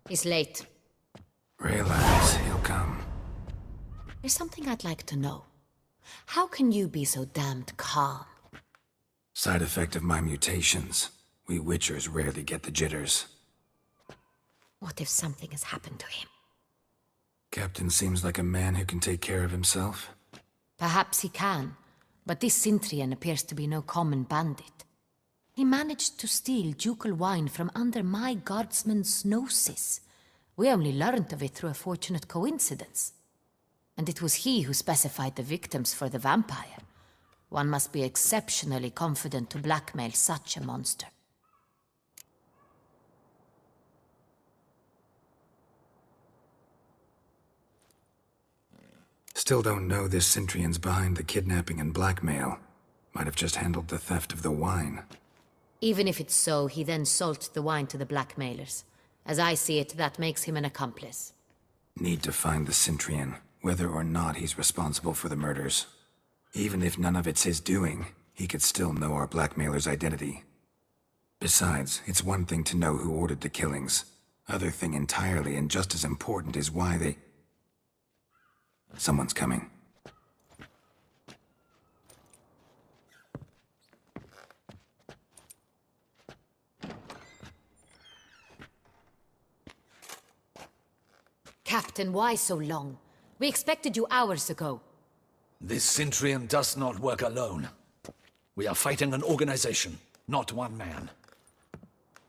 He's late. Relax, he'll come. There's something I'd like to know. How can you be so damned calm? Side effect of my mutations. We Witchers rarely get the jitters. What if something has happened to him? Captain seems like a man who can take care of himself. Perhaps he can, but this Sintrian appears to be no common bandit. He managed to steal ducal wine from under my guardsman's noses. We only learned of it through a fortunate coincidence. And it was he who specified the victims for the vampire. One must be exceptionally confident to blackmail such a monster. Still don't know this Sintrian's behind the kidnapping and blackmail. Might have just handled the theft of the wine. Even if it's so, he then sold the wine to the blackmailers. As I see it, that makes him an accomplice. Need to find the Sintrian, whether or not he's responsible for the murders. Even if none of it's his doing, he could still know our blackmailer's identity. Besides, it's one thing to know who ordered the killings. Other thing entirely, and just as important, is why they... Someone's coming. Captain, why so long? We expected you hours ago. This Sintrian does not work alone. We are fighting an organization, not one man.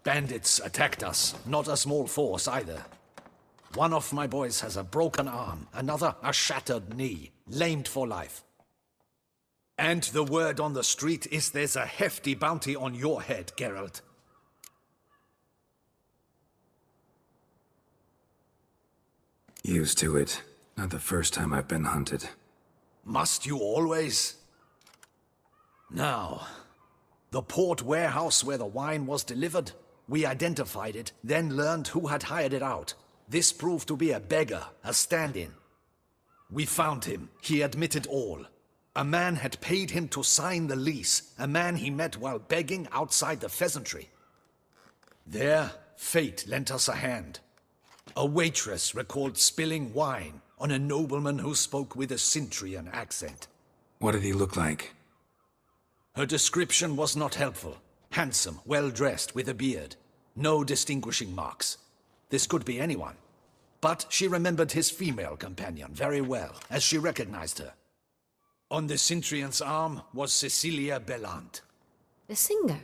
Bandits attacked us, not a small force either. One of my boys has a broken arm, another a shattered knee, lamed for life. And the word on the street is there's a hefty bounty on your head, Geralt. Used to it. Not the first time I've been hunted. Must you always? Now, the port warehouse where the wine was delivered, we identified it, then learned who had hired it out. This proved to be a beggar, a stand-in. We found him. He admitted all. A man had paid him to sign the lease, a man he met while begging outside the pheasantry. There, fate lent us a hand. A waitress recalled spilling wine on a nobleman who spoke with a Sintrian accent. What did he look like? Her description was not helpful. Handsome, well-dressed, with a beard. No distinguishing marks. This could be anyone. But she remembered his female companion very well, as she recognized her. On the Sintrian's arm was Cecilia Bellant. The singer?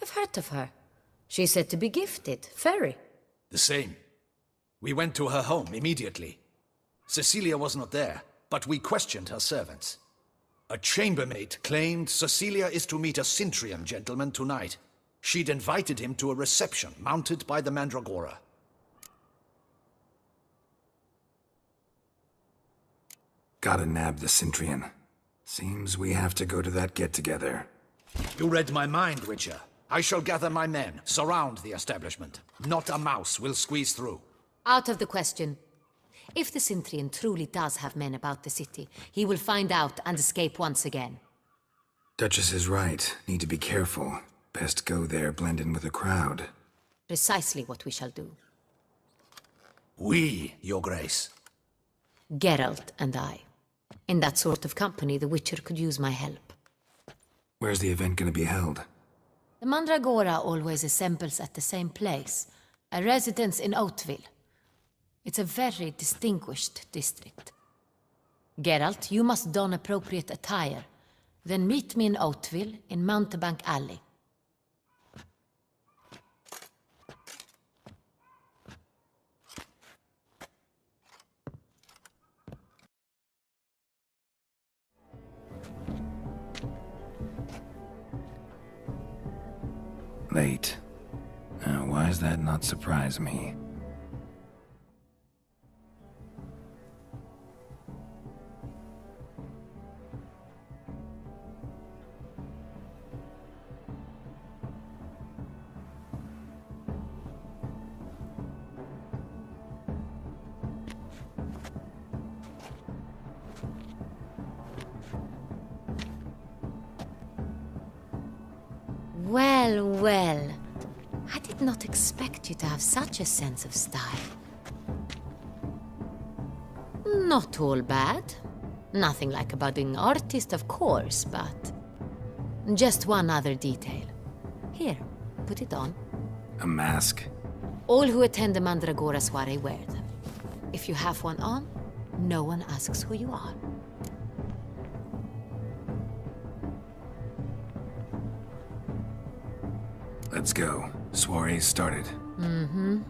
I've heard of her. She's said to be gifted, fairy. The same. We went to her home immediately. Cecilia was not there, but we questioned her servants. A chambermaid claimed Cecilia is to meet a Sintrian gentleman tonight. She'd invited him to a reception mounted by the Mandragora. Gotta nab the Sintrian. Seems we have to go to that get-together. You read my mind, Witcher. I shall gather my men, surround the establishment. Not a mouse will squeeze through. Out of the question. If the Sintrian truly does have men about the city, he will find out and escape once again. Duchess is right. Need to be careful. Best go there, blend in with the crowd. Precisely what we shall do. We, Your Grace. Geralt and I. In that sort of company, the Witcher could use my help. Where's the event gonna be held? The Mandragora always assembles at the same place, a residence in Oatville. It's a very distinguished district. Geralt, you must don appropriate attire. Then meet me in Oatville, in Mountebank Alley. Late. Why does that not surprise me? Well, well. I did not expect you to have such a sense of style. Not all bad. Nothing like a budding artist, of course, but... just one other detail. Here, put it on. A mask? All who attend the Mandragora soiree wear them. If you have one on, no one asks who you are. Let's go. Soiree started. Mm-hmm.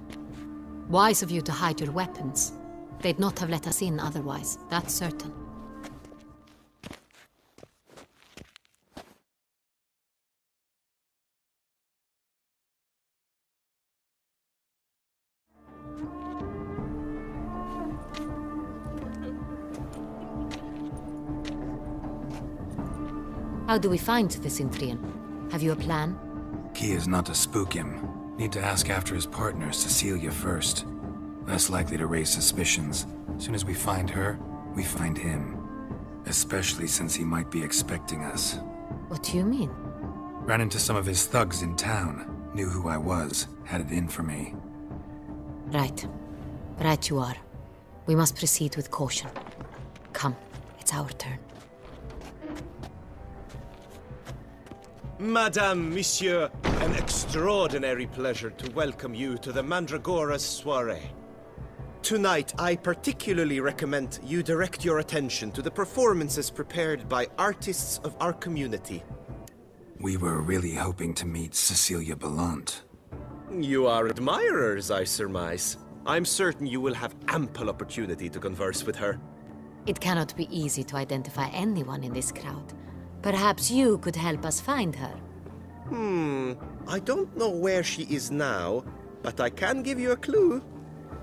Wise of you to hide your weapons. They'd not have let us in otherwise, that's certain. How do we find the Cintrian? Have you a plan? Key is not to spook him. Need to ask after his partner, Cecilia, first. Less likely to raise suspicions. Soon as we find her, we find him. Especially since he might be expecting us. What do you mean? Ran into some of his thugs in town. Knew who I was. Had it in for me. Right. Right you are. We must proceed with caution. Come, it's our turn. Madame, Monsieur, an extraordinary pleasure to welcome you to the Mandragora's soiree. Tonight, I particularly recommend you direct your attention to the performances prepared by artists of our community. We were really hoping to meet Cecilia Belant. You are admirers, I surmise. I'm certain you will have ample opportunity to converse with her. It cannot be easy to identify anyone in this crowd. Perhaps you could help us find her. I don't know where she is now, but I can give you a clue.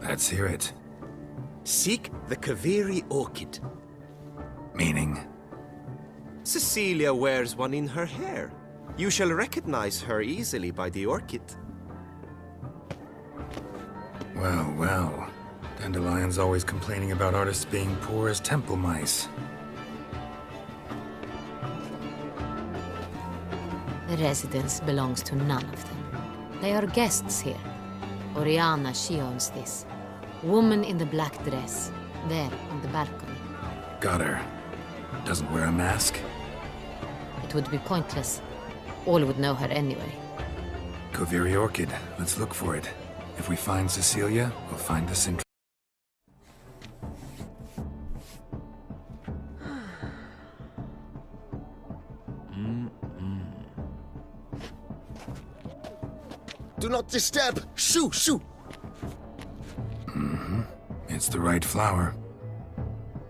Let's hear it. Seek the Kaviri orchid. Meaning? Cecilia wears one in her hair. You shall recognize her easily by the orchid. Well, well. Dandelion's always complaining about artists being poor as temple mice. The residence belongs to none of them. They are guests here. Oriana, she owns this. Woman in the black dress. There, on the balcony. Got her. Doesn't wear a mask? It would be pointless. All would know her anyway. Kaviri Orchid. Let's look for it. If we find Cecilia, we'll find the Cintrian. Do not disturb! Shoo! Shoo! It's the right flower.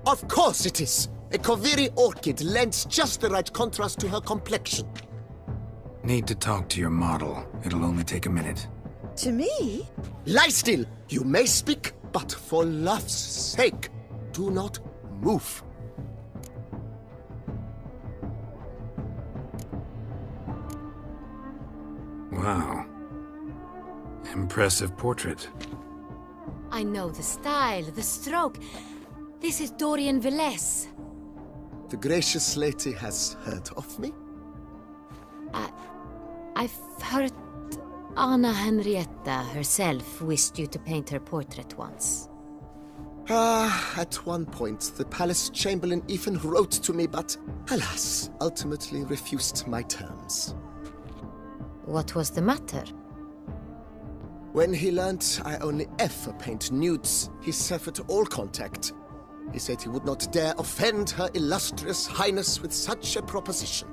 Of course it is! A Kaviri orchid lends just the right contrast to her complexion. Need to talk to your model. It'll only take a minute. To me? Lie still! You may speak, but for love's sake, do not move. Wow. Impressive portrait. I know the style, the stroke. This is Dorian Velez. The gracious lady has heard of me? I've heard Anna Henrietta herself wished you to paint her portrait once. At one point, the palace chamberlain even wrote to me, but alas, ultimately refused my terms. What was the matter? When he learned I only ever paint nudes, he severed all contact. He said he would not dare offend her illustrious highness with such a proposition.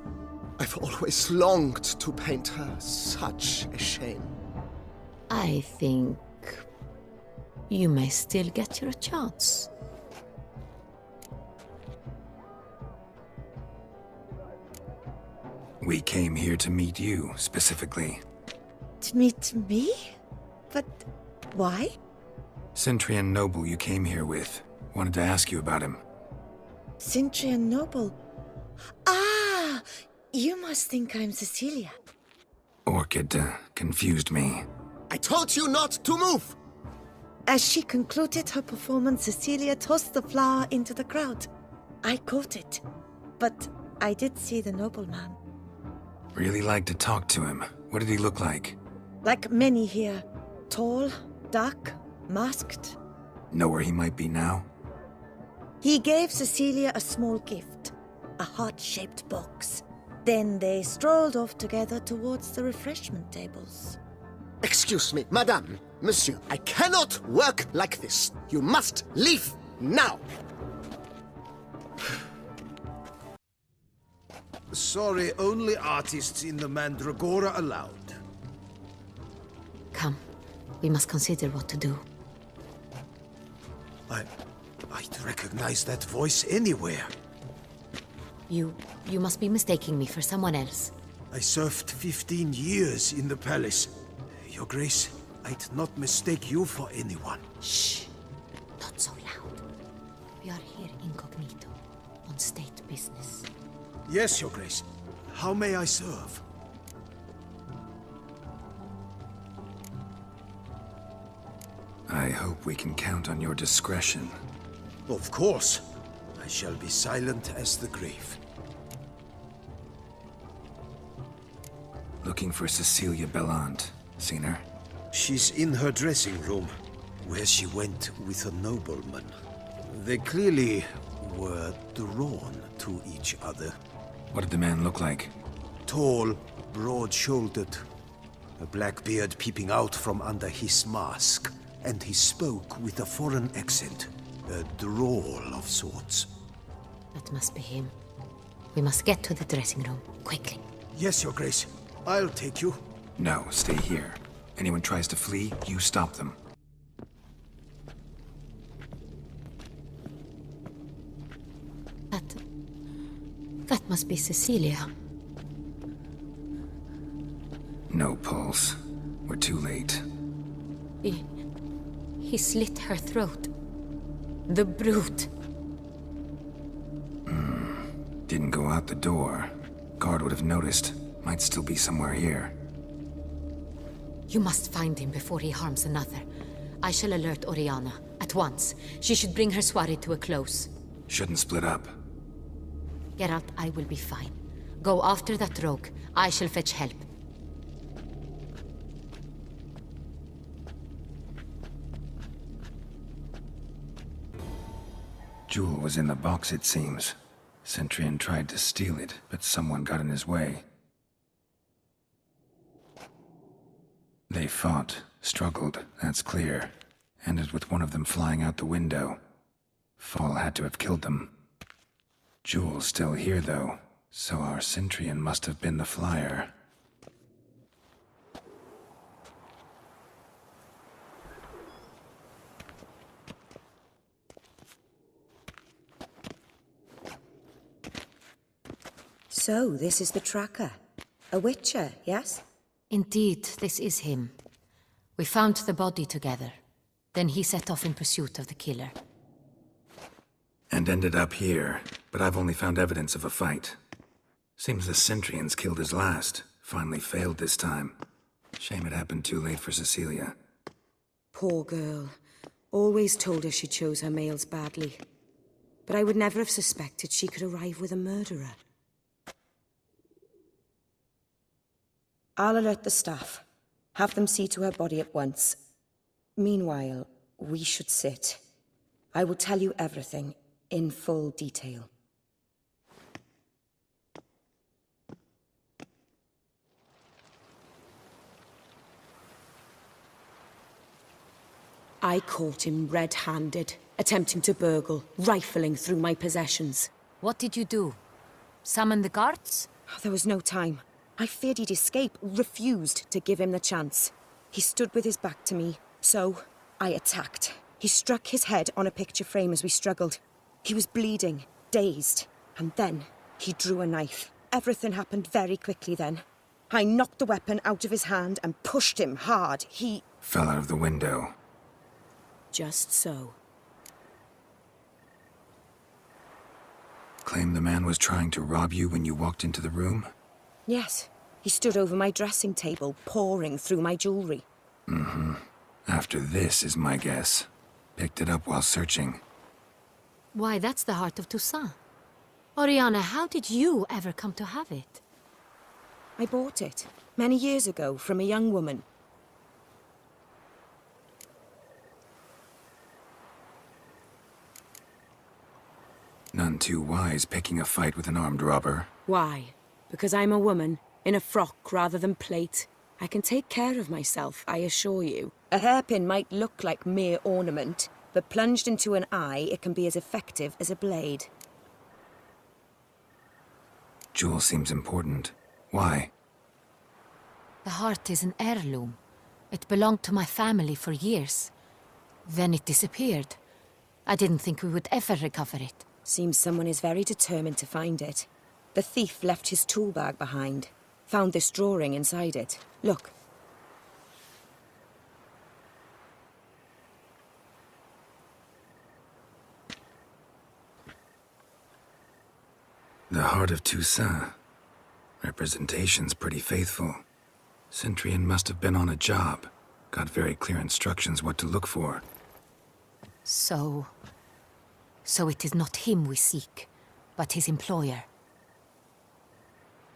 I've always longed to paint her. Such a shame. I think you may still get your chance. We came here to meet you, specifically. To meet me? But why? Cintrian noble you came here with. Wanted to ask you about him. Cintrian Noble. Ah! You must think I'm Cecilia. Orchid confused me. I told you not to move! As she concluded her performance, Cecilia tossed the flower into the crowd. I caught it. But I did see the nobleman. Really like to talk to him. What did he look like? Like many here. Tall, dark, masked. Know where he might be now? He gave Cecilia a small gift, a heart-shaped box. Then they strolled off together towards the refreshment tables. Excuse me, madame, monsieur, I cannot work like this. You must leave now. Sorry, only artists in the Mandragora allowed. Come. We must consider what to do. I'd recognize that voice anywhere. You must be mistaking me for someone else. I served 15 years in the palace. Your Grace, I'd not mistake you for anyone. Shh. Not so loud. We are here incognito, on state business. Yes, Your Grace. How may I serve? I hope we can count on your discretion. Of course. I shall be silent as the grave. Looking for Cecilia Bellant. Seen her? She's in her dressing room, where she went with a nobleman. They clearly were drawn to each other. What did the man look like? Tall, broad-shouldered, a black beard peeping out from under his mask, and he spoke with a foreign accent, a drawl of sorts. That must be him. We must get to the dressing room, quickly. Yes, Your Grace. I'll take you. No, stay here. Anyone tries to flee, you stop them. That must be Cecilia. No pulse. We're too late. He slit her throat. The brute. Didn't go out the door. Guard would have noticed. Might still be somewhere here. You must find him before he harms another. I shall alert Oriana, at once. She should bring her soirée to a close. Shouldn't split up. Geralt, I will be fine. Go after that rogue. I shall fetch help. Jewel was in the box, it seems. Centurion tried to steal it, but someone got in his way. They fought, struggled, that's clear. Ended with one of them flying out the window. Fall had to have killed them. Jewel's still here, though, so our Centurion must have been the flyer. So, this is the tracker. A witcher, yes? Indeed, this is him. We found the body together. Then he set off in pursuit of the killer. And ended up here, but I've only found evidence of a fight. Seems the Centurion's killed his last. Finally failed this time. Shame it happened too late for Cecilia. Poor girl. Always told her she chose her males badly. But I would never have suspected she could arrive with a murderer. I'll alert the staff. Have them see to her body at once. Meanwhile, we should sit. I will tell you everything, in full detail. I caught him red-handed, attempting to burgle, rifling through my possessions. What did you do? Summon the guards? There was no time. I feared he'd escape, refused to give him the chance. He stood with his back to me, so I attacked. He struck his head on a picture frame as we struggled. He was bleeding, dazed, and then he drew a knife. Everything happened very quickly then. I knocked the weapon out of his hand and pushed him hard. He Fell out of the window. Just so. Claim the man was trying to rob you when you walked into the room? Yes. He stood over my dressing table, pouring through my jewelry. After this is my guess. Picked it up while searching. Why, that's the heart of Toussaint. Oriana, how did you ever come to have it? I bought it, many years ago, from a young woman. too wise picking a fight with an armed robber. Why? Because I'm a woman, in a frock rather than plate. I can take care of myself, I assure you. A hairpin might look like mere ornament, but plunged into an eye, it can be as effective as a blade. Jewel seems important. Why? The heart is an heirloom. It belonged to my family for years. Then it disappeared. I didn't think we would ever recover it. Seems someone is very determined to find it. The thief left his tool bag behind. Found this drawing inside it. Look. The Heart of Toussaint. Representation's pretty faithful. Centurion must have been on a job. Got very clear instructions what to look for. So it is not him we seek, but his employer.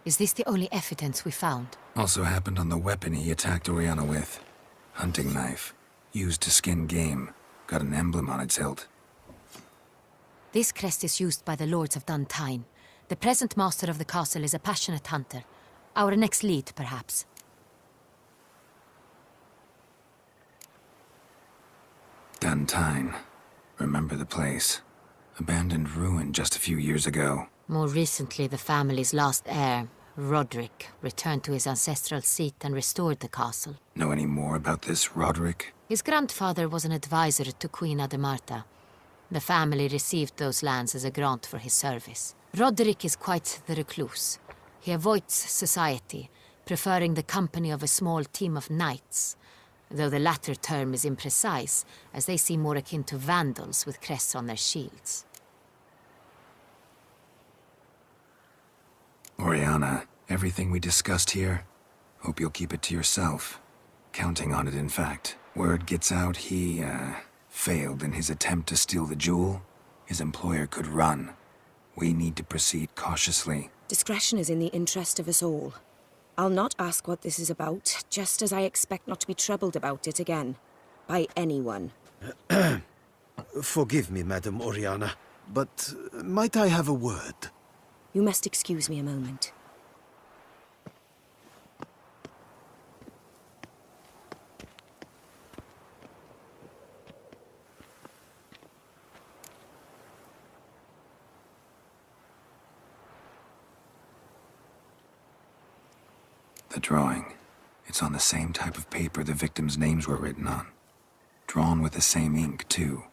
Is this the only evidence we found? Also happened on the weapon he attacked Oriana with. Hunting knife. Used to skin game. Got an emblem on its hilt. This crest is used by the Lords of Duntine. The present master of the castle is a passionate hunter. Our next lead, perhaps. Duntine. Remember the place. Abandoned ruin just a few years ago. More recently, the family's last heir, Roderick, returned to his ancestral seat and restored the castle. Know any more about this Roderick? His grandfather was an advisor to Queen Ademarta. The family received those lands as a grant for his service. Roderick is quite the recluse. He avoids society, preferring the company of a small team of knights, though the latter term is imprecise, as they seem more akin to vandals with crests on their shields. Oriana, everything we discussed here, hope you'll keep it to yourself. Counting on it, in fact. Word gets out he, failed in his attempt to steal the jewel. His employer could run. We need to proceed cautiously. Discretion is in the interest of us all. I'll not ask what this is about, just as I expect not to be troubled about it again. By anyone. Forgive me, Madam Oriana, but might I have a word? You must excuse me a moment. The drawing. It's on the same type of paper the victims' names were written on. Drawn with the same ink, too.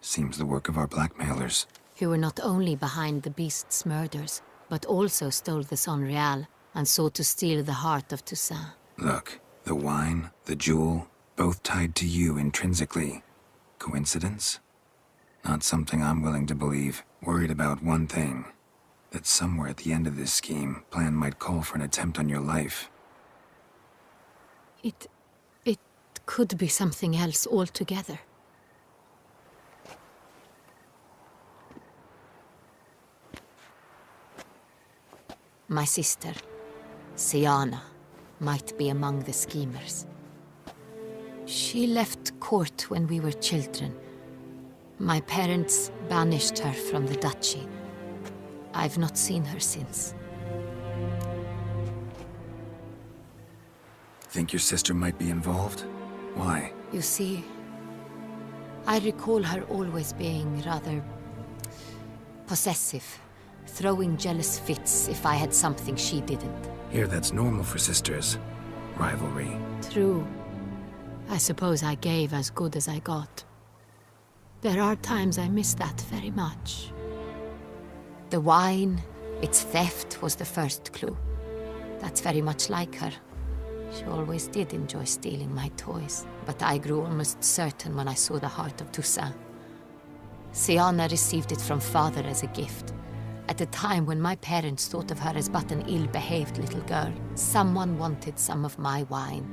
Seems the work of our blackmailers. Who were not only behind the beast's murders, but also stole the Son Real and sought to steal the heart of Toussaint. Look, the wine, the jewel, both tied to you intrinsically. Coincidence? Not something I'm willing to believe. Worried about one thing. That somewhere at the end of this scheme, plan might call for an attempt on your life. It could be something else altogether. My sister, Siana, might be among the schemers. She left court when we were children. My parents banished her from the duchy. I've not seen her since. Think your sister might be involved? Why? You see, I recall her always being rather possessive, throwing jealous fits if I had something she didn't. Here, that's normal for sisters. Rivalry. True. I suppose I gave as good as I got. There are times I miss that very much. The wine, its theft, was the first clue. That's very much like her. She always did enjoy stealing my toys, but I grew almost certain when I saw the heart of Toussaint. Siana received it from father as a gift. At a time when my parents thought of her as but an ill-behaved little girl, someone wanted some of my wine.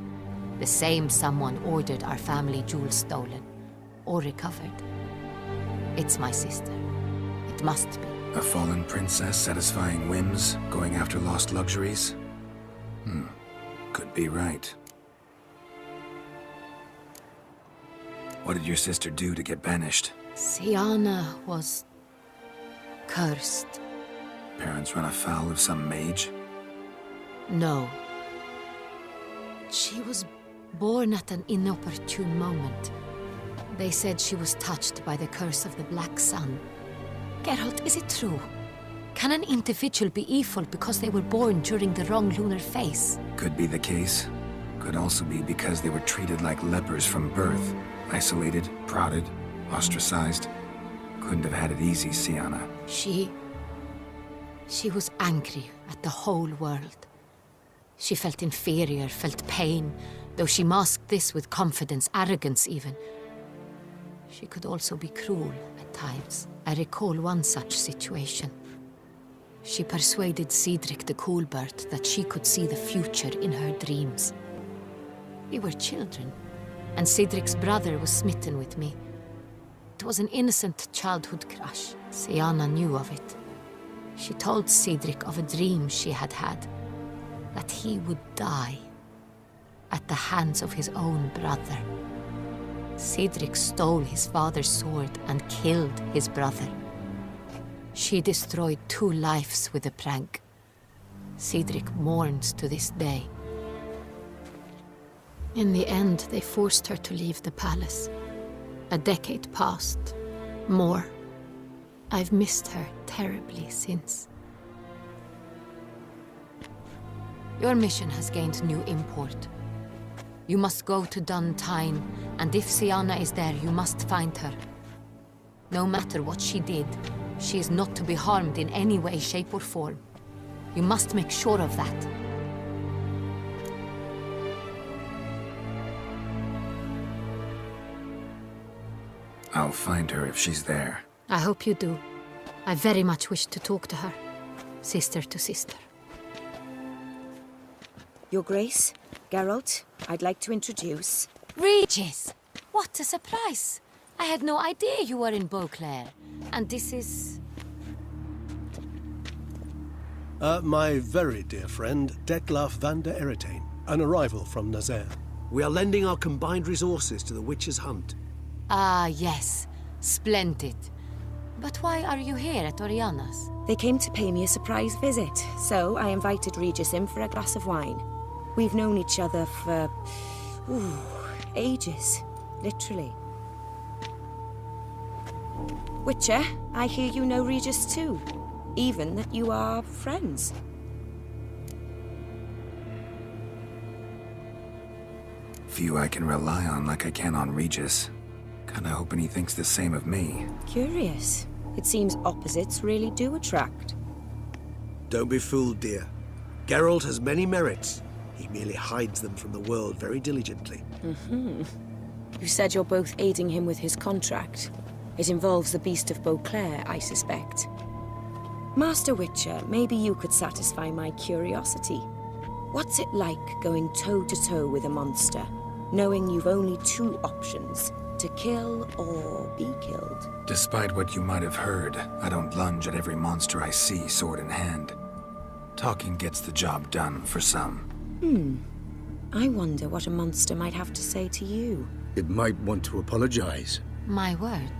The same someone ordered our family jewels stolen, or recovered. It's my sister. It must be. A fallen princess satisfying whims, going after lost luxuries? Could be right. What did your sister do to get banished? Siana was Cursed. Parents run afoul of some mage? No. She was born at an inopportune moment. They said she was touched by the curse of the Black Sun. Geralt, is it true? Can an individual be evil because they were born during the wrong lunar phase? Could be the case. Could also be because they were treated like lepers from birth. Isolated, prodded, ostracized. Couldn't have had it easy, Sienna. She was angry at the whole world. She felt inferior, felt pain, though she masked this with confidence, arrogance even. She could also be cruel at times. I recall one such situation. She persuaded Cedric the Coolbird that she could see the future in her dreams. We were children, and Cedric's brother was smitten with me. It was an innocent childhood crush. Sienna knew of it. She told Cedric of a dream she had had, that he would die at the hands of his own brother. Cedric stole his father's sword and killed his brother. She destroyed 2 lives with a prank. Cedric mourns to this day. In the end, they forced her to leave the palace. A decade passed. More. I've missed her terribly since. Your mission has gained new import. You must go to Dun Tine, and if Sienna is there, you must find her. No matter what she did, she is not to be harmed in any way, shape, or form. You must make sure of that. I'll find her if she's there. I hope you do. I very much wish to talk to her. Sister to sister. Your Grace, Geralt, I'd like to introduce... Regis! What a surprise! I had no idea you were in Beauclair. And this is... My very dear friend, Detlaf van der Eretain, an arrival from Nazaire. We are lending our combined resources to the Witch's Hunt. Ah, yes. Splendid. But why are you here at Oriana's? They came to pay me a surprise visit, so I invited Regis in for a glass of wine. We've known each other for... ages. Literally. Witcher, I hear you know Regis too. Even that you are friends. Few I can rely on like I can on Regis. Kinda hoping he thinks the same of me. Curious. It seems opposites really do attract. Don't be fooled, dear. Geralt has many merits. He merely hides them from the world very diligently. You said you're both aiding him with his contract. It involves the Beast of Beauclair, I suspect. Master Witcher, maybe you could satisfy my curiosity. What's it like going toe-to-toe with a monster, knowing you've only 2 options, to kill or be killed? Despite what you might have heard, I don't lunge at every monster I see sword in hand. Talking gets the job done for some. I wonder what a monster might have to say to you. It might want to apologize. My word.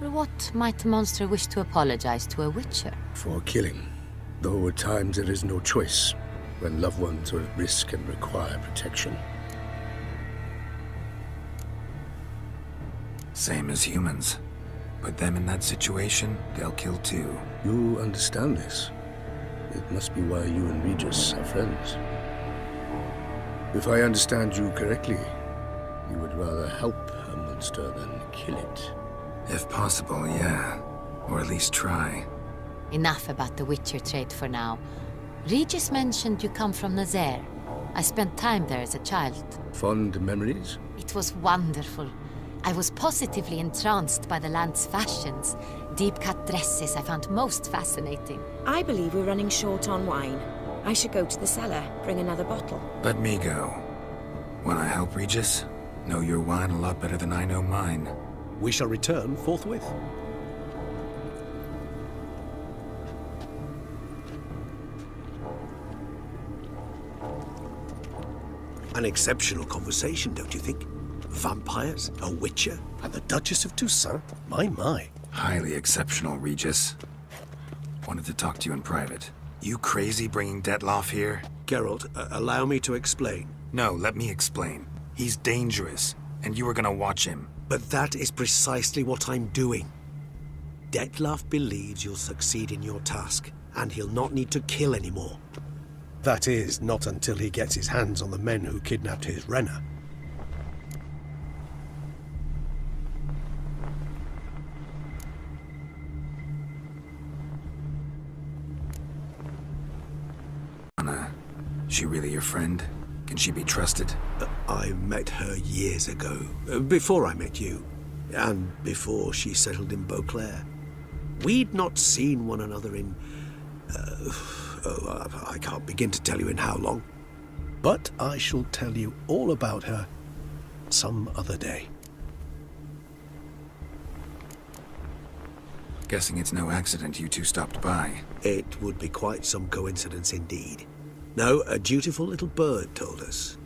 Well, what might a monster wish to apologize to a witcher? For killing. Though at times there is no choice, when loved ones are at risk and require protection. Same as humans. Put them in that situation, they'll kill too. You understand this. It must be why you and Regis are friends. If I understand you correctly, you would rather help a monster than kill it. If possible, yeah. Or at least try. Enough about the Witcher trade for now. Regis mentioned you come from Nazaire. I spent time there as a child. Fond memories? It was wonderful. I was positively entranced by the land's fashions. Deep-cut dresses I found most fascinating. I believe we're running short on wine. I should go to the cellar, bring another bottle. Let me go. Wanna help, Regis? Know your wine a lot better than I know mine. We shall return forthwith. An exceptional conversation, don't you think? Vampires, a witcher, And the Duchess of Toussaint? My. Highly exceptional, Regis. Wanted to talk to you in private. You crazy bringing Detloff here? Geralt, allow me to explain. No, let me explain. He's dangerous, and you were gonna watch him. But that is precisely what I'm doing. Detloff believes you'll succeed in your task, and he'll not need to kill anymore. That is, not until he gets his hands on the men who kidnapped his Renna. Anna, she really your friend? Can she be trusted? I met her years ago, before I met you, and before she settled in Beauclair. We'd not seen one another in... I can't begin to tell you in how long. But I shall tell you all about her some other day. Guessing it's no accident you two stopped by. It would be quite some coincidence indeed. No, a dutiful little bird told us.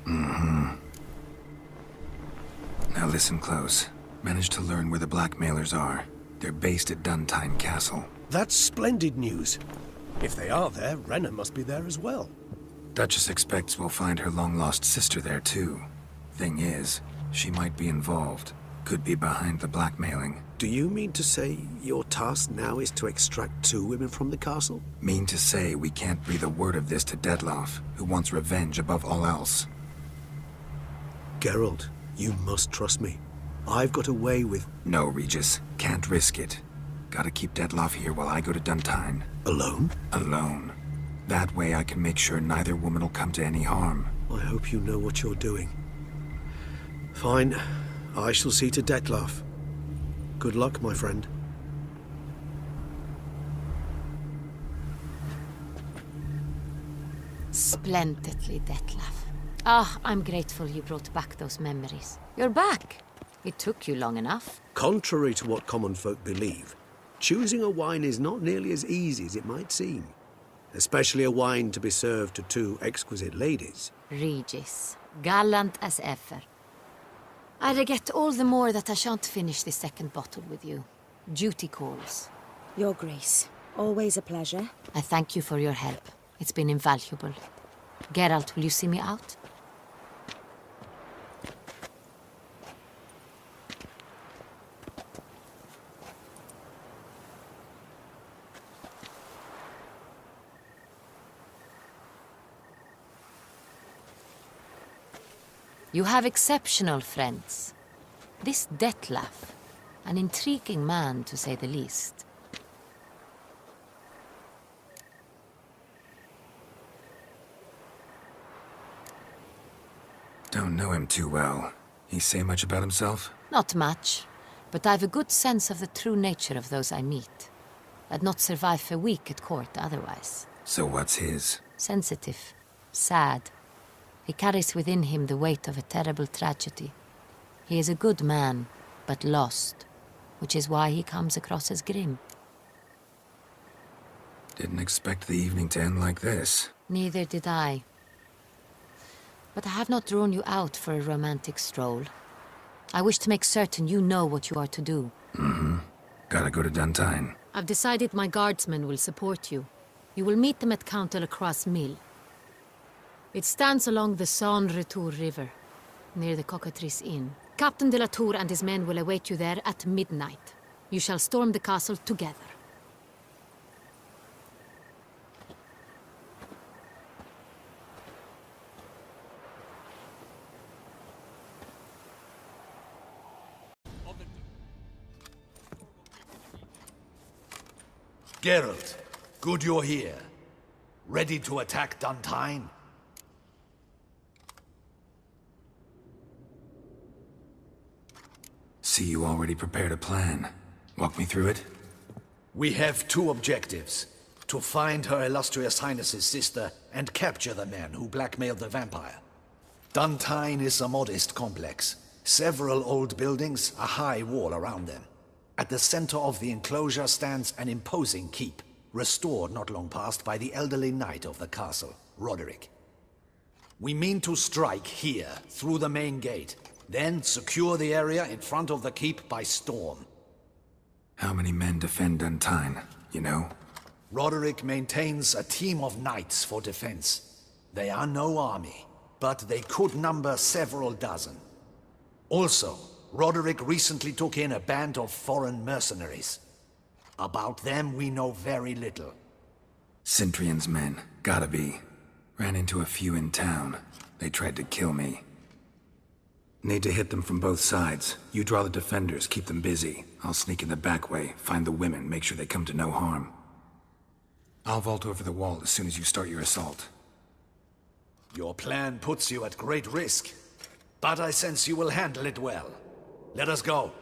Mm-hmm. Now listen close. Managed to learn where the blackmailers are. They're based at Duntine Castle. That's splendid news. If they are there, Renna must be there as well. Duchess expects we'll find her long-lost sister there, too. Thing is, she might be involved. Could be behind the blackmailing. Do you mean to say your task now is to extract 2 women from the castle? Mean to say we can't breathe a word of this to Detloff, who wants revenge above all else. Geralt, you must trust me. I've got a way with... No, Regis. Can't risk it. Gotta keep Detloff here while I go to Duntine. Alone? Alone. That way I can make sure neither woman will come to any harm. I hope you know what you're doing. Fine. I shall see to Detloff. Good luck, my friend. Splendidly, Detlaff. Ah, I'm grateful you brought back those memories. You're back. It took you long enough. Contrary to what common folk believe, choosing a wine is not nearly as easy as it might seem. Especially a wine to be served to 2 exquisite ladies. Regis, gallant as ever. I regret all the more that I shan't finish this second bottle with you. Duty calls. Your Grace, always a pleasure. I thank you for your help. It's been invaluable. Geralt, will you see me out? You have exceptional friends. This Detlaff, an intriguing man to say the least. Don't know him too well. He say much about himself? Not much, but I've a good sense of the true nature of those I meet. I'd not survive a week at court otherwise. So what's his? Sensitive, sad. He carries within him the weight of a terrible tragedy. He is a good man, but lost, which is why he comes across as grim. Didn't expect the evening to end like this. Neither did I. But I have not drawn you out for a romantic stroll. I wish to make certain you know what you are to do. Mm-hmm. Gotta go to Duntine. I've decided my guardsmen will support you. You will meet them at Count Delacroix' mill. It stands along the Saône-Retour River, near the Cockatrice Inn. Captain de la Tour and his men will await you there at midnight. You shall storm the castle together. Geralt, good you're here. Ready to attack Duntine? See you already prepared a plan. Walk me through it? We have 2 objectives. To find Her Illustrious Highness's sister and capture the men who blackmailed the vampire. Duntine is a modest complex. Several old buildings, a high wall around them. At the center of the enclosure stands an imposing keep, restored not long past by the elderly knight of the castle, Roderick. We mean to strike here, through the main gate, then secure the area in front of the keep by storm. How many men defend Duntine, you know? Roderick maintains a team of knights for defense. They are no army, but they could number several dozen. Also, Roderick recently took in a band of foreign mercenaries. About them, we know very little. Cintrian's men, gotta be. Ran into a few in town. They tried to kill me. Need to hit them from both sides. You draw the defenders, keep them busy. I'll sneak in the back way, find the women, make sure they come to no harm. I'll vault over the wall as soon as you start your assault. Your plan puts you at great risk, but I sense you will handle it well. Let us go.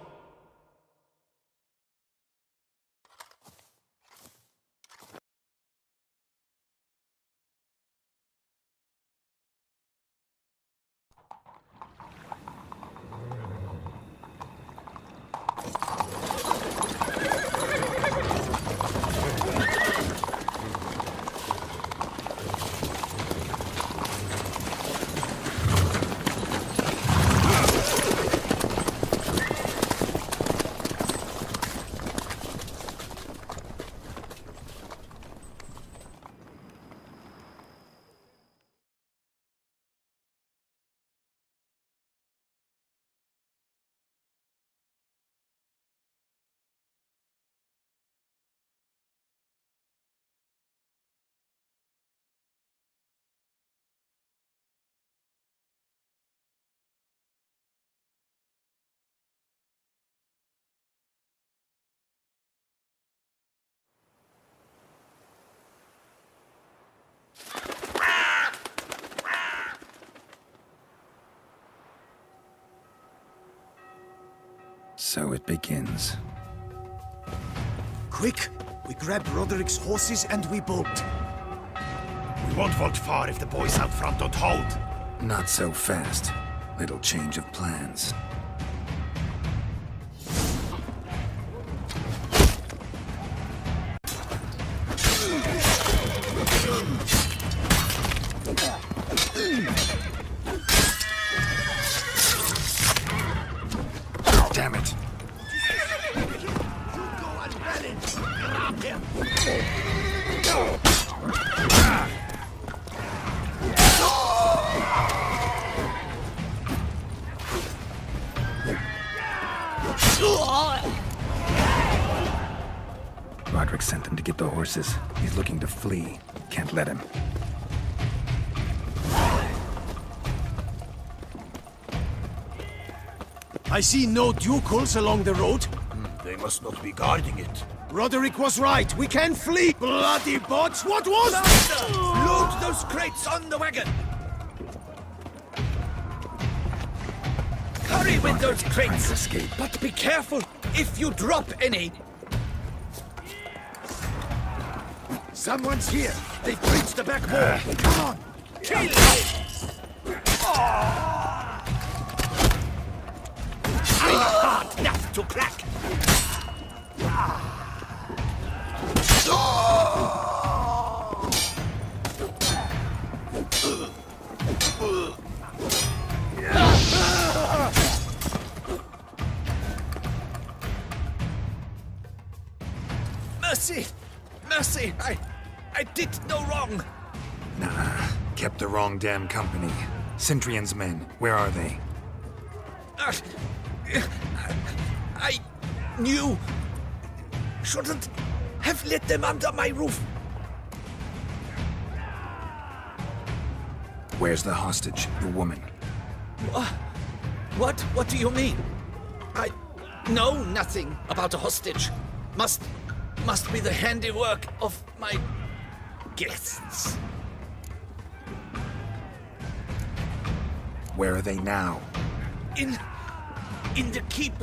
So it begins. Quick! We grab Roderick's horses and we bolt. We won't vault far if the boys out front don't hold. Not so fast. Little change of plans. Damn it. Roderick sent them to get the horses. He's looking to flee. Can't let him. I see no ducals along the road. They must not be guarding it. Roderick was right. We can flee. Bloody bots! What was that? Load those crates on the wagon! Hurry with those crates! Escape. But be careful if you drop any! Someone's here. They've breached the back wall. Come on. Kill it! I'm hard nut to crack. Mercy! Mercy! I did no wrong! Nah, kept the wrong damn company. Cintrian's men, where are they? I knew... Shouldn't have let them under my roof. Where's the hostage, the woman? What do you mean? I know nothing about a hostage. Must be the handiwork of my guests. Where are they now? In the keep,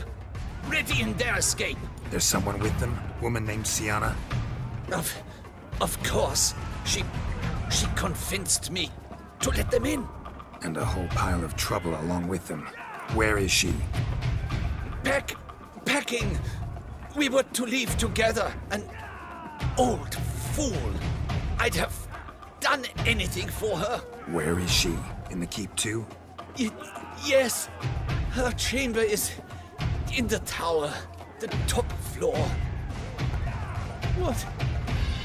ready in their escape. There's someone with them? Woman named Sienna? Of course. She convinced me to let them in. And a whole pile of trouble along with them. Where is she? Packing. We were to leave together. An old fool. I'd have done anything for her. Where is she? In the keep too? Yes. Her chamber is in the tower. The top floor.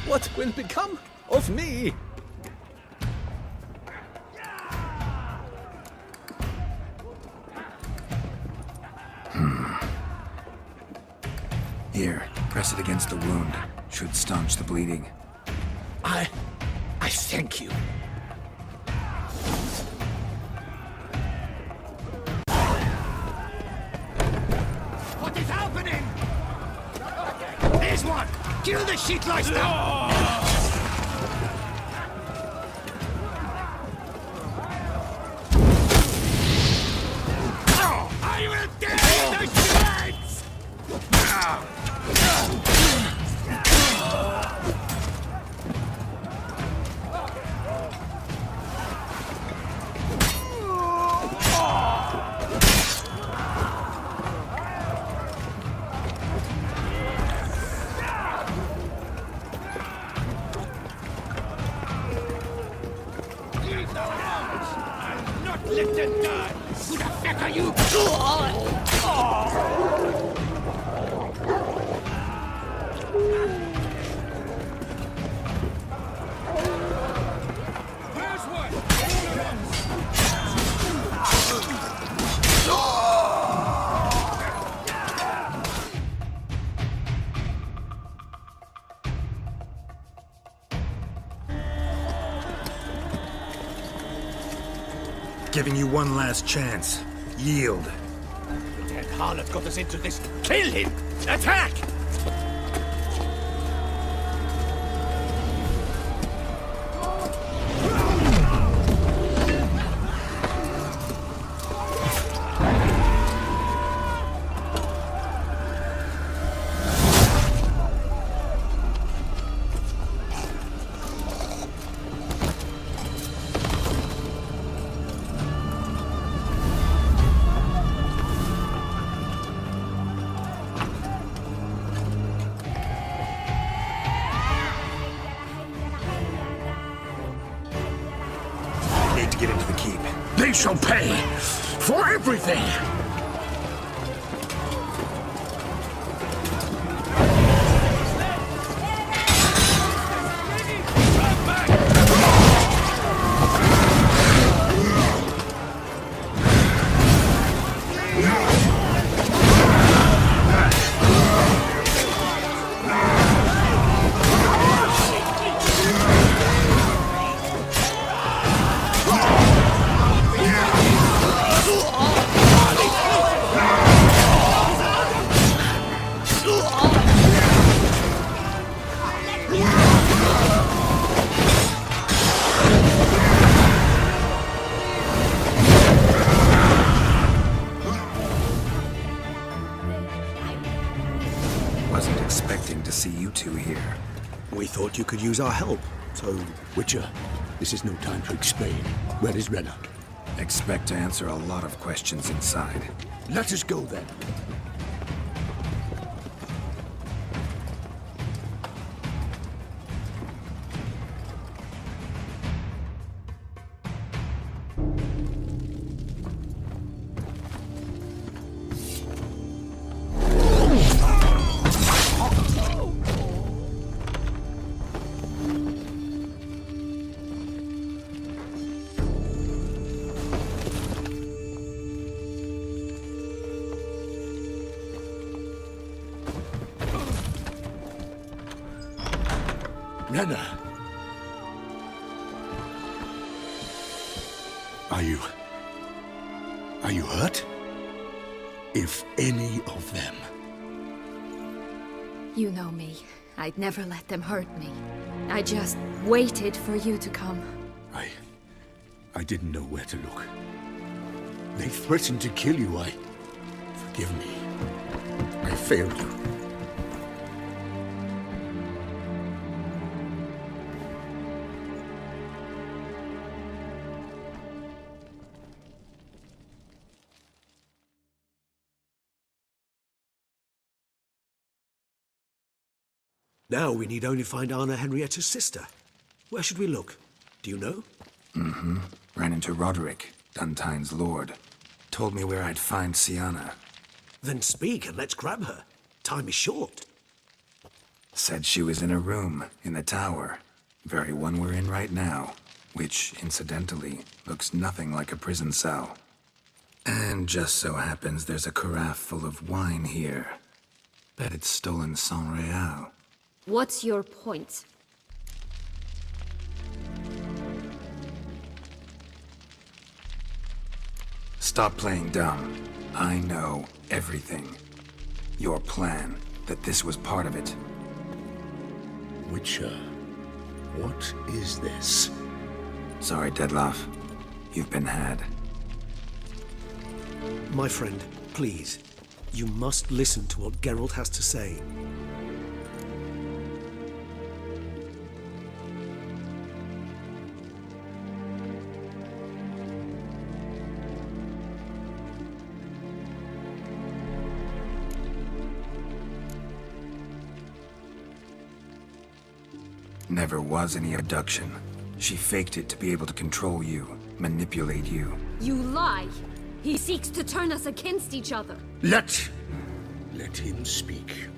What will become of me? Here, press it against the wound. Should staunch the bleeding. I thank you. What is happening? There's one! Kill the shit lice now! I will tear you to shreds! Let them die! Who the fuck are you? Where's one? Giving you one last chance. Yield. The dead harlot got us into this. Kill him! Attack! To get into the keep. They shall pay for everything! Wasn't expecting to see you two here. We thought you could use our help, so... Witcher, this is no time to explain. Where is Renard? Expect to answer a lot of questions inside. Let us go then. Renard! Are you hurt? If any of them. You know me. I'd never let them hurt me. I just waited for you to come. I didn't know where to look. They threatened to kill you. Forgive me. I failed you. Now we need only find Anna Henrietta's sister. Where should we look? Do you know? Ran into Roderick, Duntine's lord. Told me where I'd find Sienna. Then speak and let's grab her. Time is short. Said she was in a room in the tower. Very one we're in right now. Which, incidentally, looks nothing like a prison cell. And just so happens there's a carafe full of wine here. Bet it's stolen sans real. What's your point? Stop playing dumb. I know everything. Your plan, that this was part of it. Witcher, what is this? Sorry, Dettlaff. You've been had. My friend, please. You must listen to what Geralt has to say. Never was any abduction. She faked it to be able to control you, manipulate you. You lie! He seeks to turn us against each other. Let him speak.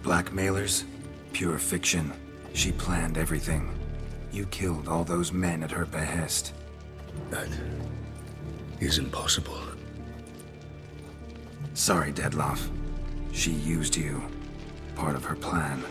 Blackmailers? Pure fiction. She planned everything. You killed all those men at her behest. That is impossible. Sorry, Dettlaff. She used you. Part of her plan.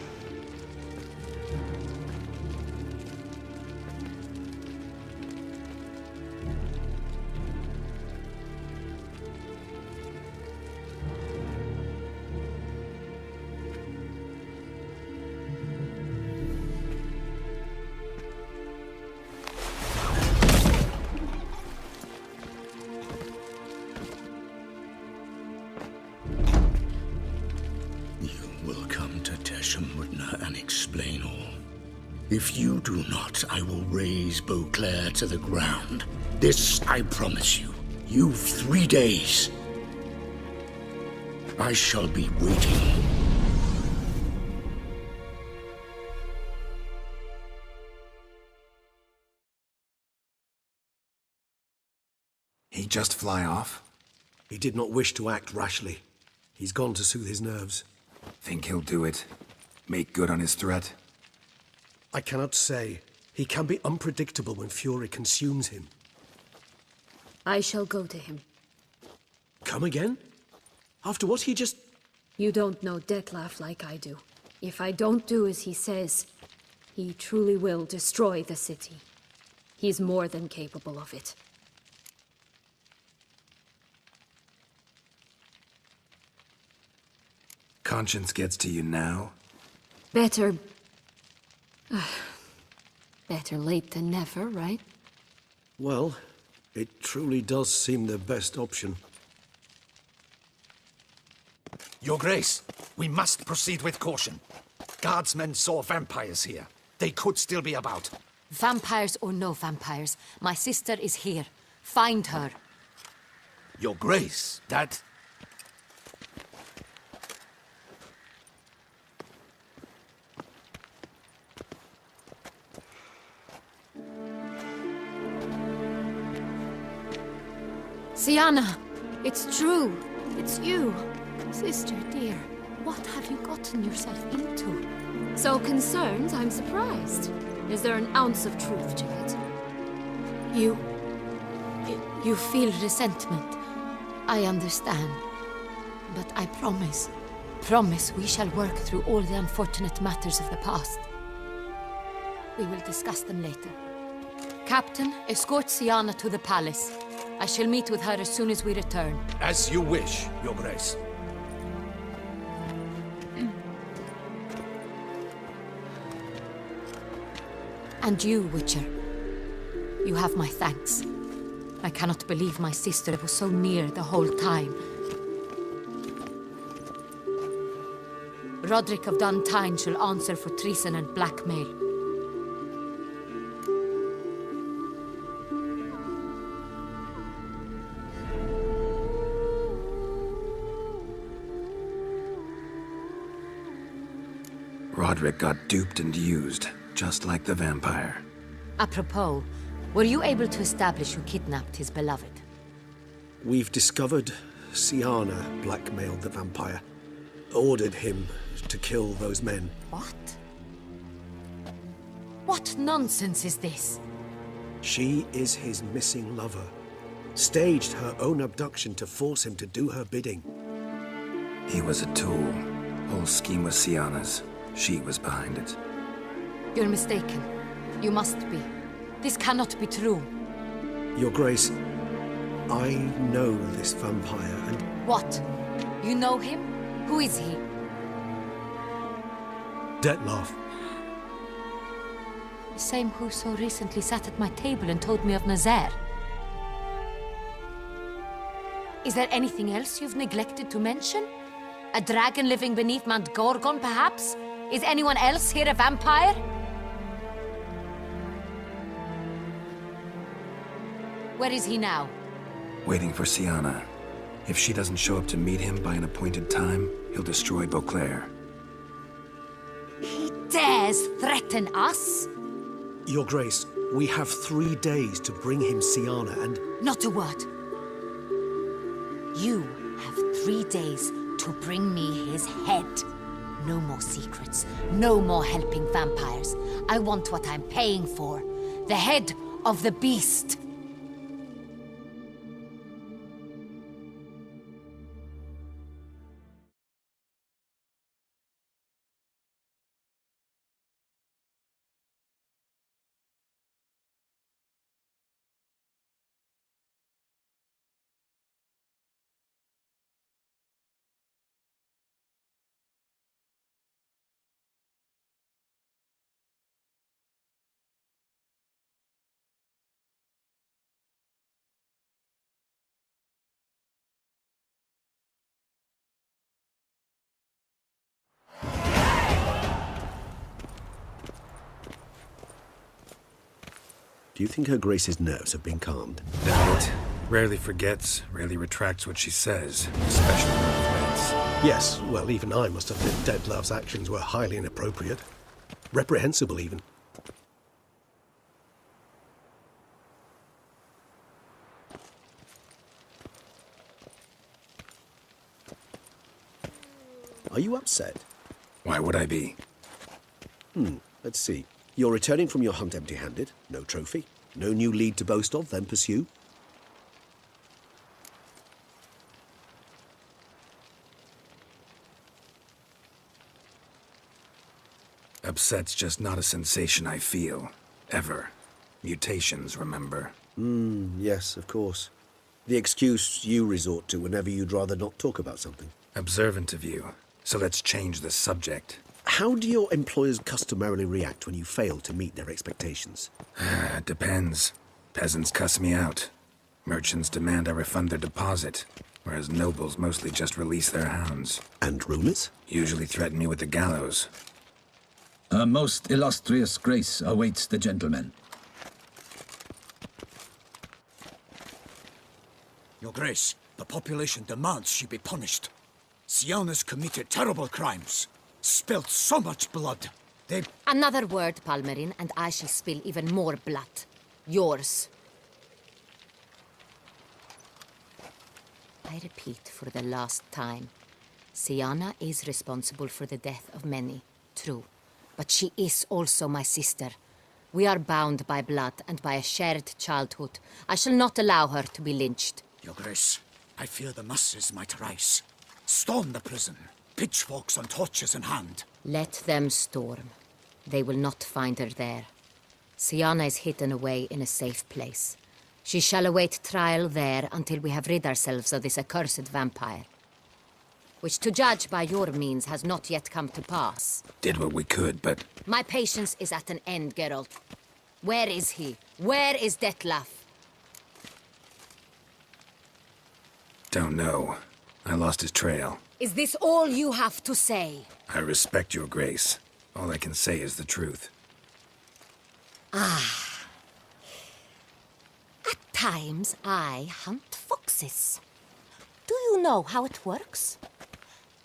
If you do not, I will raze Beauclair to the ground. This I promise you. You've 3 days. I shall be waiting. He just fly off? He did not wish to act rashly. He's gone to soothe his nerves. Think he'll do it? Make good on his threat? I cannot say. He can be unpredictable when fury consumes him. I shall go to him. Come again? After what he just... You don't know Dettlaff like I do. If I don't do as he says, he truly will destroy the city. He's more than capable of it. Conscience gets to you now? Better late than never, right? Well, it truly does seem the best option. Your Grace, we must proceed with caution. Guardsmen saw vampires here. They could still be about. Vampires or no vampires, my sister is here. Find her. Your Grace, that... Sienna! It's true! It's you! Sister dear, what have you gotten yourself into? So concerned, I'm surprised. Is there an ounce of truth to it? You feel resentment. I understand. But I promise we shall work through all the unfortunate matters of the past. We will discuss them later. Captain, escort Sienna to the palace. I shall meet with her as soon as we return. As you wish, Your Grace. And you, Witcher. You have my thanks. I cannot believe my sister was so near the whole time. Roderick of Duntine shall answer for treason and blackmail. Roderick got duped and used, just like the vampire. Apropos, were you able to establish who kidnapped his beloved? We've discovered Sienna blackmailed the vampire. ordered him to kill those men. What? What nonsense is this? She is his missing lover. Staged her own abduction to force him to do her bidding. He was a tool. Whole scheme was Sienna's. She was behind it. You're mistaken. You must be. This cannot be true. Your Grace, I know this vampire and... What? You know him? Who is he? Dettlaff. The same who so recently sat at my table and told me of Nazaire. Is there anything else you've neglected to mention? A dragon living beneath Mount Gorgon, perhaps? Is anyone else here a vampire? Where is he now? Waiting for Sienna. If she doesn't show up to meet him by an appointed time, he'll destroy Beauclair. He dares threaten us? Your Grace, we have 3 days to bring him Sienna and... Not a word. You have 3 days to bring me his head. No more secrets. No more helping vampires. I want what I'm paying for. The head of the beast. Do you think Her Grace's nerves have been calmed? Doubt it. Rarely forgets, rarely retracts what she says, especially when it offends. Yes, well, even I must admit Dettlaff's actions were highly inappropriate. Reprehensible, even. Are you upset? Why would I be? Let's see. You're returning from your hunt empty-handed. No trophy. No new lead to boast of, then pursue. Upset's just not a sensation I feel. Ever. Mutations, remember? Yes, of course. The excuse you resort to whenever you'd rather not talk about something. Observant of you. So let's change the subject. How do your employers customarily react when you fail to meet their expectations? Depends. Peasants cuss me out. Merchants demand I refund their deposit, whereas nobles mostly just release their hounds. And rulers? Usually threaten me with the gallows. A most illustrious grace awaits the gentleman. Your Grace, the population demands she be punished. Sienna's committed terrible crimes. Spilt so much blood. They... Another word, Palmerin, and I shall spill even more blood. Yours. I repeat for the last time. Sienna is responsible for the death of many, true. But she is also my sister. We are bound by blood and by a shared childhood. I shall not allow her to be lynched. Your Grace, I fear the masses might rise. Storm the prison. Pitchforks and torches in hand. Let them storm. They will not find her there. Sienna is hidden away in a safe place. She shall await trial there until we have rid ourselves of this accursed vampire. Which, to judge by your means, has not yet come to pass. Did what we could, but... My patience is at an end, Geralt. Where is he? Where is Dettlaff? Don't know. I lost his trail. Is this all you have to say? I respect your grace. All I can say is the truth. At times, I hunt foxes. Do you know how it works?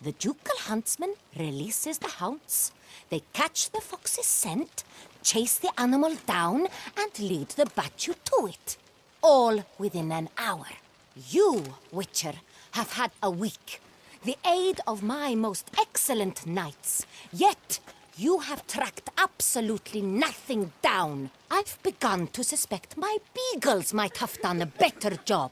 The ducal huntsman releases the hounds. They catch the fox's scent, chase the animal down, and lead the battue to it. All within an hour. You, Witcher, have had a week. the aid of my most excellent knights. Yet, you have tracked absolutely nothing down. I've begun to suspect my beagles might have done a better job.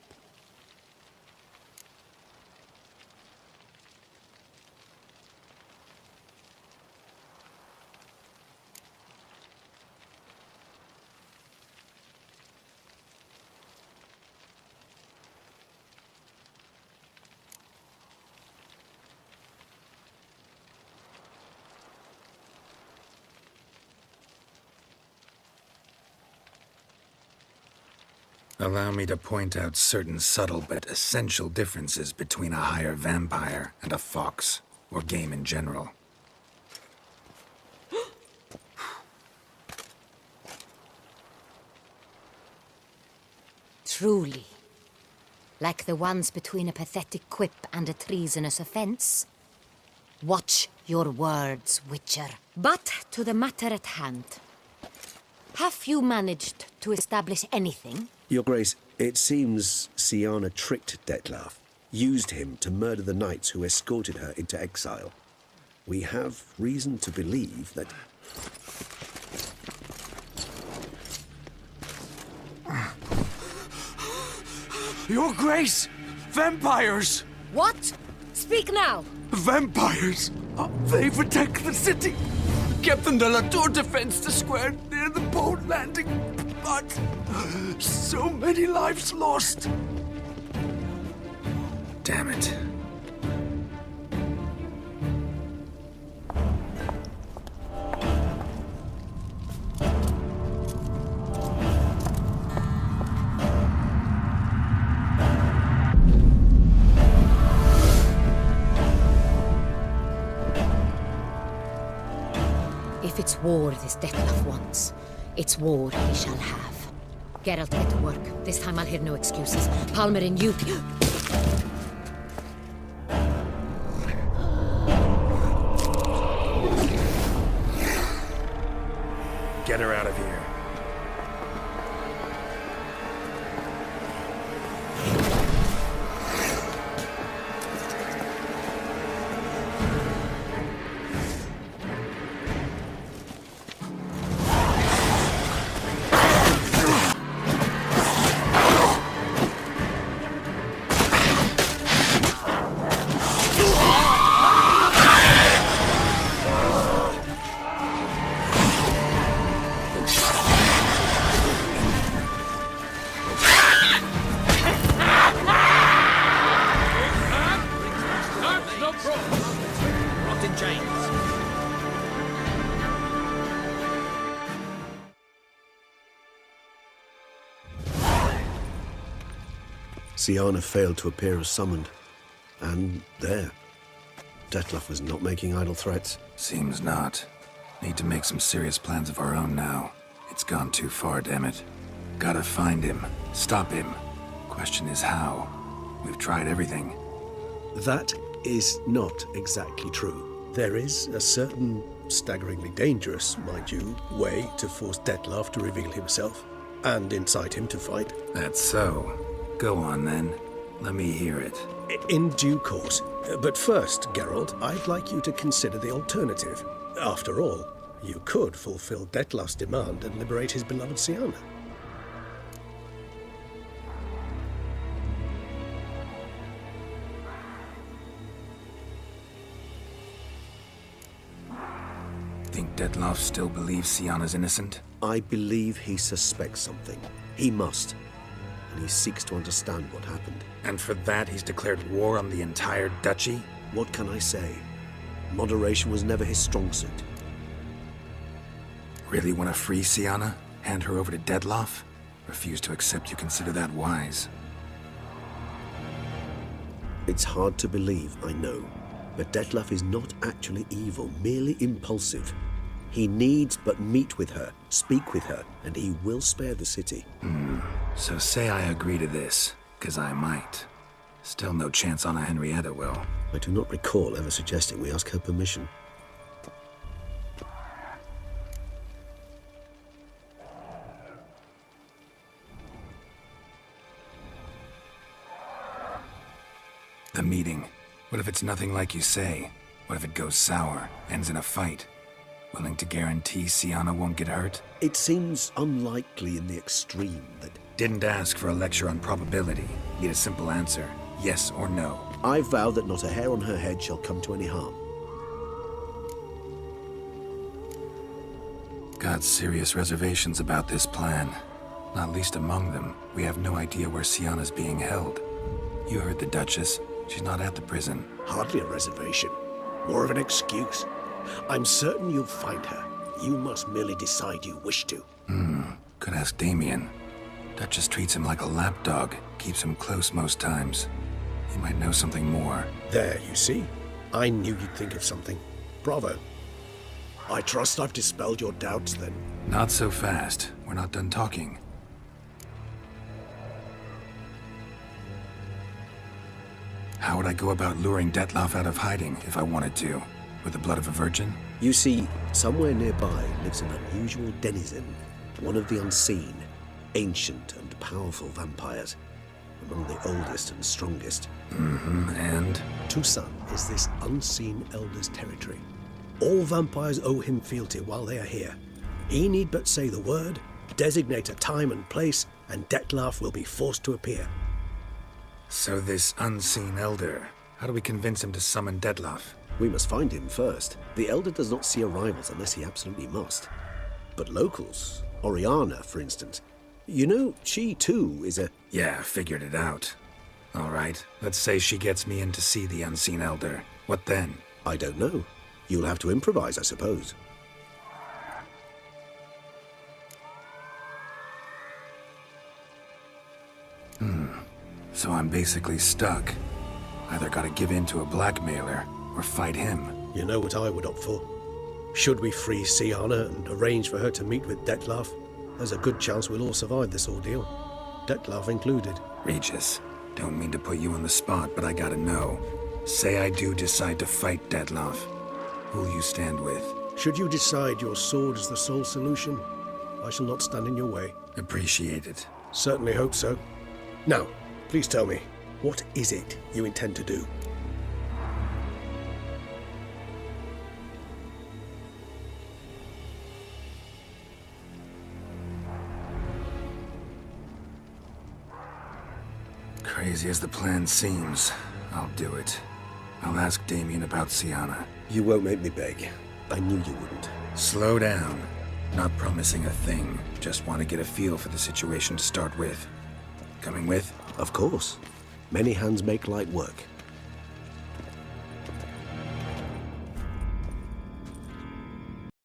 Allow me to point out certain subtle but essential differences between a higher vampire and a fox, or game in general. Truly. Like the ones between a pathetic quip and a treasonous offense. Watch your words, Witcher. But to the matter at hand. Have you managed to establish anything? Your Grace, it seems Siana tricked Detlaf, used him to murder the knights who escorted her into exile. We have reason to believe that... Your Grace! Vampires! What? Speak now! Vampires! They protect the city! Captain de la Tour defends the square near the boat landing, but so many lives lost. Damn it. If it's war this Detlef wants, it's war he shall have. Geralt, get to work. This time I'll hear no excuses. Palmer and you... Get her out of here. Siana failed to appear as summoned. And there. Detlef was not making idle threats. Seems not. Need to make some serious plans of our own now. It's gone too far, damn it. Gotta find him. Stop him. Question is how. We've tried everything. That is not exactly true. There is a certain, staggeringly dangerous, mind you, way to force Detlef to reveal himself and incite him to fight. That's so. Go on, then. Let me hear it. In due course. But first, Geralt, I'd like you to consider the alternative. After all, you could fulfill Detlef's demand and liberate his beloved Siana. Think Detlef still believes Siana's innocent? I believe he suspects something. He must. And he seeks to understand what happened. And for that, he's declared war on the entire duchy? What can I say? Moderation was never his strong suit. Really want to free Siana? Hand her over to Detlef? Refuse to accept you consider that wise. It's hard to believe, I know. But Detlef is not actually evil, merely impulsive. He needs but meet with her, speak with her, and he will spare the city. So say I agree to this, 'cause I might. Still no chance Anna Henrietta will. I do not recall ever suggesting we ask her permission. The meeting. What if it's nothing like you say? What if it goes sour, ends in a fight? Willing to guarantee Siana won't get hurt? It seems unlikely in the extreme that... Didn't ask for a lecture on probability. Need a simple answer. Yes or no. I vow that not a hair on her head shall come to any harm. Got serious reservations about this plan. Not least among them, we have no idea where Siana's being held. You heard the Duchess. She's not at the prison. Hardly a reservation. More of an excuse. I'm certain you'll find her. You must merely decide you wish to. Could ask Damien. Duchess treats him like a lapdog. Keeps him close most times. He might know something more. There, you see? I knew you'd think of something. Bravo. I trust I've dispelled your doubts, then. Not so fast. We're not done talking. How would I go about luring Detloff out of hiding if I wanted to? With the blood of a virgin? You see, somewhere nearby lives an unusual denizen, one of the unseen, ancient and powerful vampires, among the oldest and strongest. And? Toussaint is this unseen elder's territory. All vampires owe him fealty while they are here. He need but say the word, designate a time and place, and Detloff will be forced to appear. So this unseen elder, how do we convince him to summon Detloff? We must find him first. The elder does not see arrivals unless he absolutely must. But locals, Oriana, for instance, you know, she too is a... Yeah, figured it out. All right, let's say she gets me in to see the unseen elder. What then? I don't know. You'll have to improvise, I suppose. So I'm basically stuck. Either gotta give in to a blackmailer, or fight him. You know what I would opt for? Should we free Siana and arrange for her to meet with Detloff, there's a good chance we'll all survive this ordeal. Detloff included. Regis, don't mean to put you on the spot, but I gotta know. Say I do decide to fight Detloff. Who'll you stand with? Should you decide your sword is the sole solution, I shall not stand in your way. Appreciate it. Certainly hope so. Now, please tell me, what is it you intend to do? Crazy as the plan seems, I'll do it. I'll ask Damien about Siana. You won't make me beg. I knew you wouldn't. Slow down. Not promising a thing. Just want to get a feel for the situation to start with. Coming with? Of course. Many hands make light work.